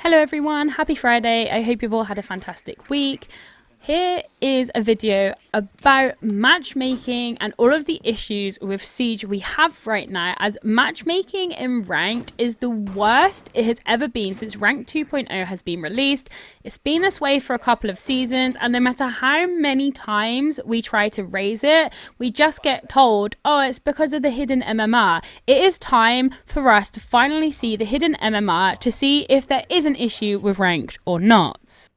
Hello everyone, happy Friday. I hope you've all had a fantastic week. Here is a video about matchmaking and all of the issues with Siege we have right now, as matchmaking in Ranked is the worst it has ever been since Ranked 2.0 has been released. It's been this way for a couple of seasons, and no matter how many times we try to raise it, we just get told, oh, it's because of the hidden MMR. It is time for us to finally see the hidden MMR to see if there is an issue with Ranked or not.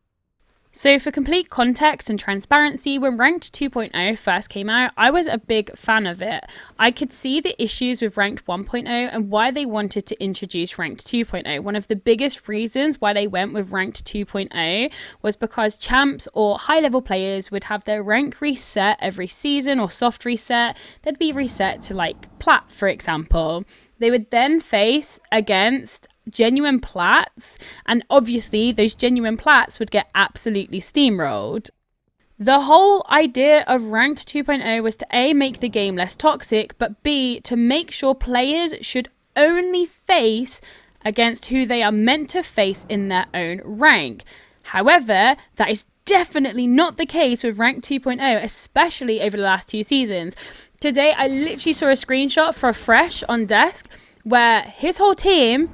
So for complete context and transparency, when Ranked 2.0 first came out, I was a big fan of it. I could see the issues with Ranked 1.0 and why they wanted to introduce Ranked 2.0. One of the biggest reasons why they went with Ranked 2.0 was because champs or high-level players would have their rank reset every season, or soft reset. They'd be reset to like Plat, for example. They would then face against genuine plats, and obviously those genuine plats would get absolutely steamrolled. The whole idea of Ranked 2.0 was to A, make the game less toxic, but B, to make sure players should only face against who they are meant to face in their own rank. However, that is definitely not the case with Ranked 2.0, especially over the last 2 seasons. Today I literally saw a screenshot for Fresh on desk where his whole team,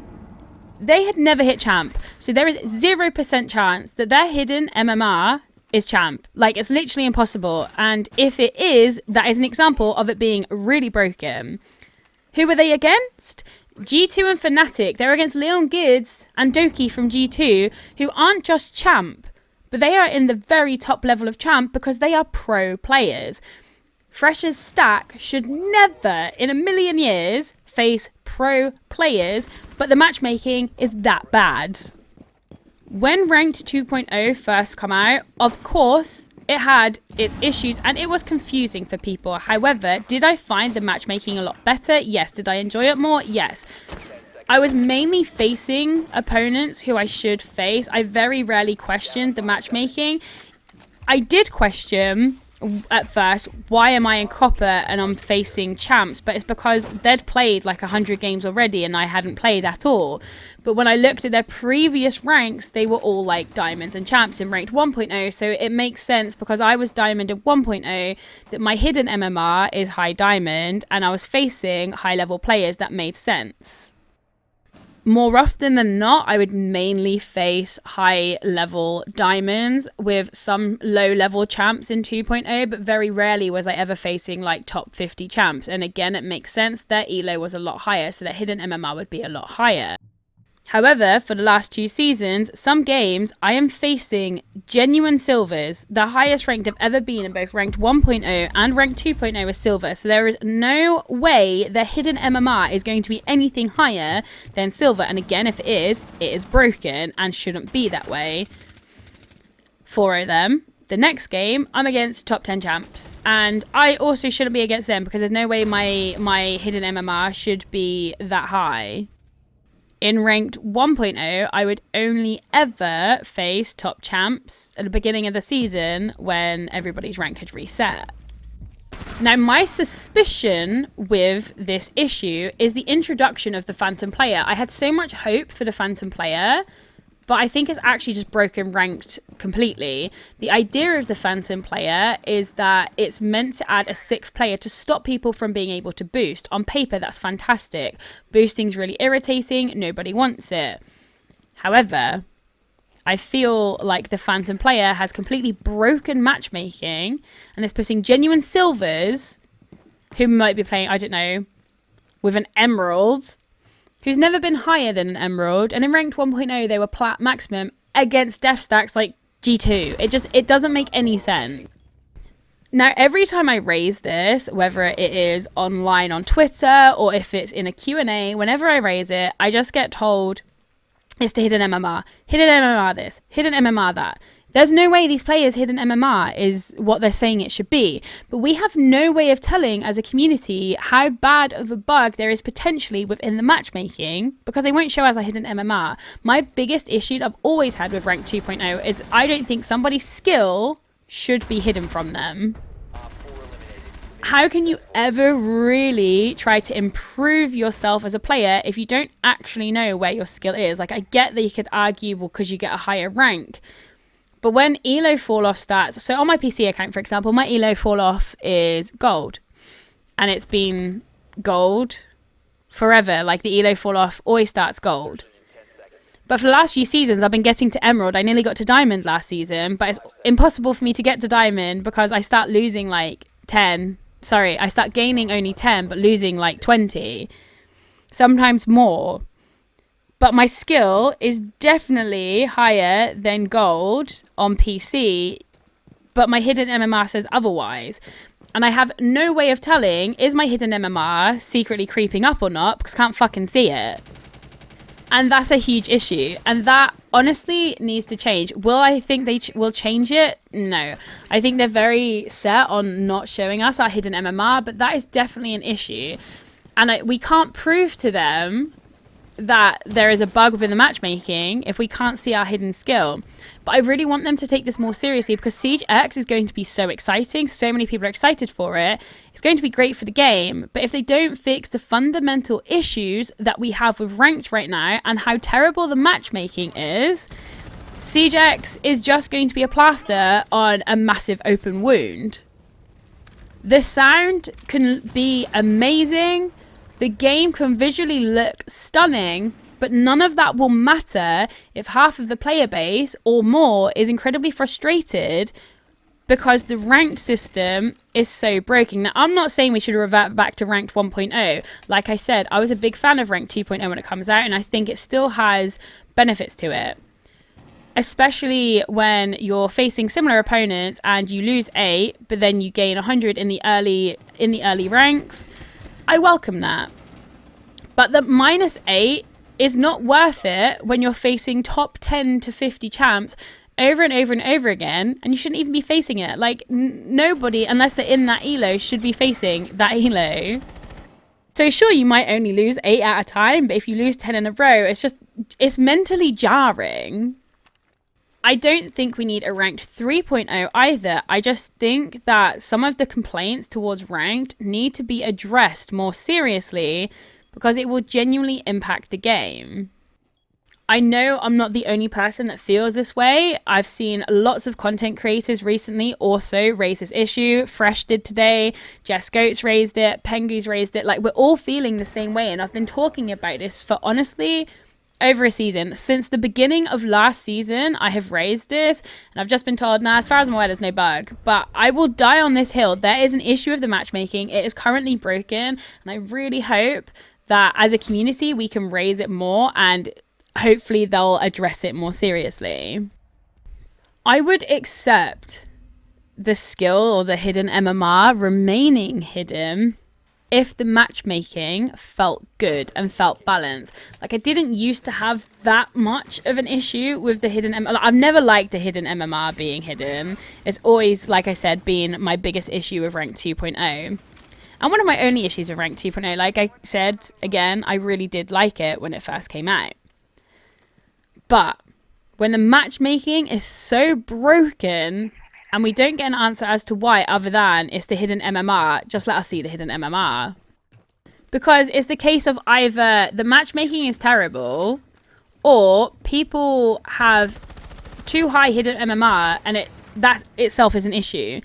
they had never hit champ. So there is 0% chance that their hidden MMR is champ. Like, it's literally impossible. And if it is, that is an example of it being really broken. Who were they against? G2 and Fnatic. They're against Leon Gids and Doki from G2, who aren't just champ, but they are in the very top level of champ because they are pro players. Fresh's stack should never in a million years face pro players, but the matchmaking is that bad. When Ranked 2.0 first came out, of course, it had its issues and it was confusing for people. However, did I find the matchmaking a lot better? Yes. Did I enjoy it more? Yes. I was mainly facing opponents who I should face. I very rarely questioned the matchmaking. I did question at first, why am I in copper and I'm facing champs? But it's because they'd played like 100 games already and I hadn't played at all. But when I looked at their previous ranks, they were all like diamonds and champs in Ranked 1.0. So it makes sense, because I was diamond in 1.0, that my hidden MMR is high diamond and I was facing high level players. That made sense. More often than not, I would mainly face high-level diamonds with some low-level champs in 2.0, but very rarely was I ever facing like top 50 champs. And again, it makes sense. Their elo was a lot higher, so their hidden MMR would be a lot higher. However, for the last 2 seasons, some games I am facing genuine silvers. The highest ranked I've ever been in both Ranked 1.0 and Ranked 2.0 is silver. So there is no way the hidden MMR is going to be anything higher than silver. And again, if it is broken and shouldn't be that way. 4 of them. The next game, I'm against top 10 champs. And I also shouldn't be against them, because there's no way my hidden MMR should be that high. In Ranked 1.0, I would only ever face top champs at the beginning of the season when everybody's rank had reset. Now, my suspicion with this issue is the introduction of the Phantom player. I had so much hope for the Phantom player, but I think it's actually just broken Ranked completely. The idea of the Phantom player is that it's meant to add a 6th player to stop people from being able to boost. On paper, that's fantastic. Boosting's really irritating. Nobody wants it. However, I feel like the Phantom player has completely broken matchmaking and is putting genuine silvers, who might be playing, I don't know, with an emerald, who's never been higher than an emerald, and in Ranked 1.0 they were plat maximum, against death stacks like G2. It doesn't make any sense. Now, every time I raise this, whether it is online on Twitter or if it's in a Q&A, whenever I raise it, I just get told it's the hidden MMR. Hidden MMR this, hidden MMR that. There's no way these players' hidden MMR is what they're saying it should be. But we have no way of telling as a community how bad of a bug there is potentially within the matchmaking, because they won't show us a hidden MMR. My biggest issue that I've always had with Ranked 2.0 is I don't think somebody's skill should be hidden from them. how can you ever really try to improve yourself as a player if you don't actually know where your skill is? Like, I get that you could argue, well, because you get a higher rank. But when elo fall off starts, so on my PC account, for example, my elo fall off is gold. And it's been gold forever. Like, the elo fall off always starts gold. But for the last few seasons, I've been getting to emerald. I nearly got to diamond last season, but it's impossible for me to get to diamond because I start losing like 10. Sorry, I start gaining only 10, but losing like 20, sometimes more. But my skill is definitely higher than gold on PC, but my hidden MMR says otherwise. And I have no way of telling, is my hidden MMR secretly creeping up or not, because I can't fucking see it. And that's a huge issue. And that honestly needs to change. Will I think they will change it? No. I think they're very set on not showing us our hidden MMR, but that is definitely an issue. And we can't prove to them that there is a bug within the matchmaking if we can't see our hidden skill. But I really want them to take this more seriously because Siege X is going to be so exciting. So many people are excited for it. It's going to be great for the game. But if they don't fix the fundamental issues that we have with ranked right now and how terrible the matchmaking is, Siege X is just going to be a plaster on a massive open wound. The sound can be amazing. The game can visually look stunning, but none of that will matter if half of the player base or more is incredibly frustrated because the ranked system is so broken. Now, I'm not saying we should revert back to ranked 1.0. Like I said, I was a big fan of ranked 2.0 when it comes out, and I think it still has benefits to it. Especially when you're facing similar opponents and you lose 8, but then you gain 100 in the early ranks. I welcome that. But the -8 is not worth it when you're facing top 10 to 50 champs over and over and over again, and you shouldn't even be facing it. Like, nobody, unless they're in that elo, should be facing that elo. So sure, you might only lose 8 at a time, but if you lose 10 in a row, it's mentally jarring. I don't think we need a ranked 3.0 either. I just think that some of the complaints towards ranked need to be addressed more seriously because it will genuinely impact the game. I know I'm not the only person that feels this way. I've seen lots of content creators recently also raise this issue. Fresh did today, Jess Goats raised it, Pengu's raised it. Like, we're all feeling the same way, and I've been talking about this for honestly over a season. Since the beginning of last season, I have raised this, and I've just been told, nah, as far as I'm aware, there's no bug. But I will die on this hill. There is an issue with the matchmaking. It is currently broken, and I really hope that as a community, we can raise it more, and hopefully they'll address it more seriously. I would accept the skill or the hidden MMR remaining hidden if the matchmaking felt good and felt balanced. Like, I didn't used to have that much of an issue with the hidden MMR. I've never liked the hidden MMR being hidden. It's always, like I said, been my biggest issue with rank 2.0. And one of my only issues with rank 2.0, like I said, again, I really did like it when it first came out. But when the matchmaking is so broken and we don't get an answer as to why other than it's the hidden MMR, just let us see the hidden MMR. Because it's the case of either the matchmaking is terrible or people have too high hidden MMR and that itself is an issue.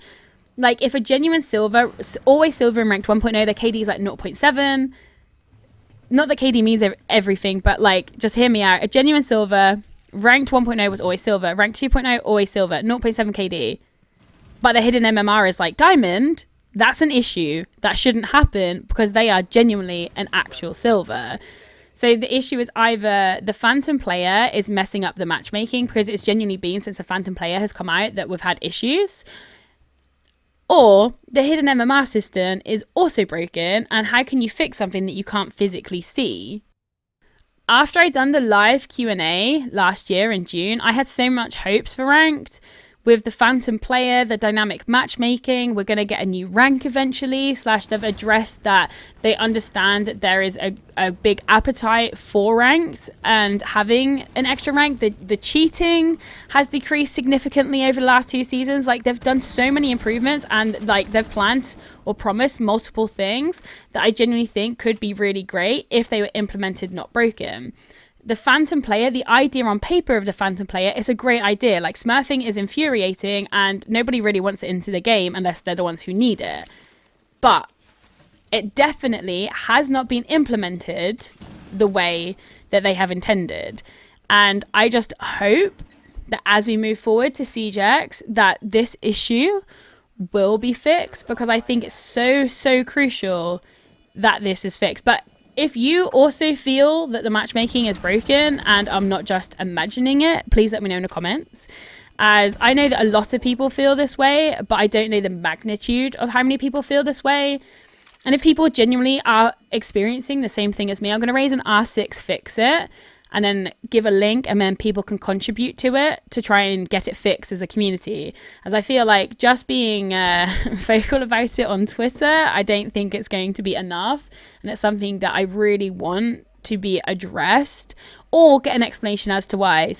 Like, if a genuine silver, always silver in ranked 1.0, their KD is like 0.7. Not that KD means everything, but like, just hear me out. A genuine silver, ranked 1.0 was always silver. Ranked 2.0, always silver. 0.7 KD. But the hidden MMR is like diamond. That's an issue. That shouldn't happen because they are genuinely an actual silver. So the issue is either the Phantom player is messing up the matchmaking, because it's genuinely been since the Phantom player has come out that we've had issues, or the hidden MMR system is also broken, and how can you fix something that you can't physically see? After I'd done the live Q&A last year in June, I had so much hopes for ranked. With the Phantom player, the dynamic matchmaking, we're going to get a new rank eventually, / they've addressed that they understand that there is a big appetite for ranked, and having an extra rank. The cheating has decreased significantly over the last 2 seasons. Like, they've done so many improvements, and like they've planned or promised multiple things that I genuinely think could be really great if they were implemented, not broken. The Phantom player, the idea on paper of the Phantom player is a great idea. Like, smurfing is infuriating and nobody really wants it into the game unless they're the ones who need it. But it definitely has not been implemented the way that they have intended. And I just hope that as we move forward to Siege X, that this issue will be fixed, because I think it's so crucial that this is fixed. But if you also feel that the matchmaking is broken and I'm not just imagining it, please let me know in the comments, as I know that a lot of people feel this way, but I don't know the magnitude of how many people feel this way. And if people genuinely are experiencing the same thing as me, I'm going to raise an R6 fix it, and then give a link, and then people can contribute to it to try and get it fixed as a community. As I feel like just being vocal about it on Twitter, I don't think it's going to be enough. And it's something that I really want to be addressed, or get an explanation as to why.